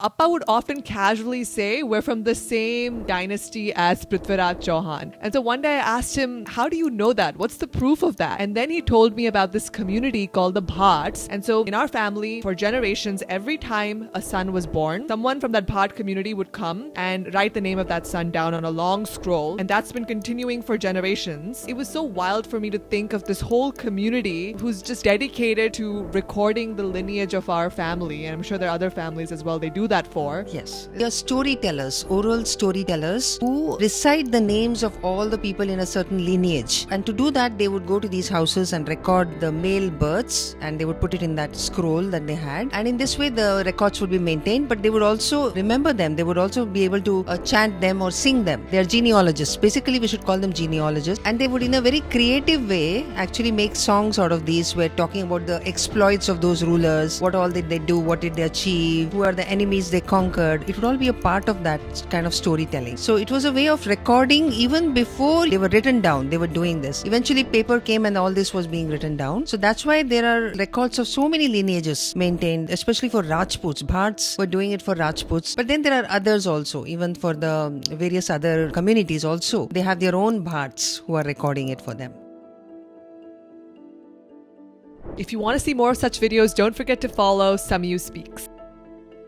Appa would often casually say, we're from the same dynasty as Prithviraj Chauhan. And so one day I asked him, how do you know that? What's the proof of that? And then he told me about this community called the Bhats. And so in our family, for generations, every time a son was born, someone from that Bhat community would come and write the name of that son down on a long scroll. And that's been continuing for generations. It was so wild for me to think of this whole community who's just dedicated to recording the lineage of our family. And I'm sure there are other families as well they do that for. Yes. They are storytellers, oral storytellers who recite the names of all the people in a certain lineage. And to do that, they would go to these houses and record the male births and they would put it in that scroll that they had. And in this way, the records would be maintained, but they would also remember them. They would also be able to chant them or sing them. They are genealogists. Basically, we should call them genealogists. And they would, in a very creative way, actually make songs out of these. We're talking about the exploits of those rulers, what all did they do, what did they achieve, who are the enemies they conquered. It would all be a part of that kind of storytelling. So it was a way of recording even before they were written down. They were doing this. Eventually paper came and all this was being written down. So that's why there are records of so many lineages maintained, especially for Rajputs. Bhats were doing it for Rajputs. But then there are others also, even for the various other communities also. They have their own Bhats who are recording it for them. If you want to see more of such videos, don't forget to follow Samyu Speaks.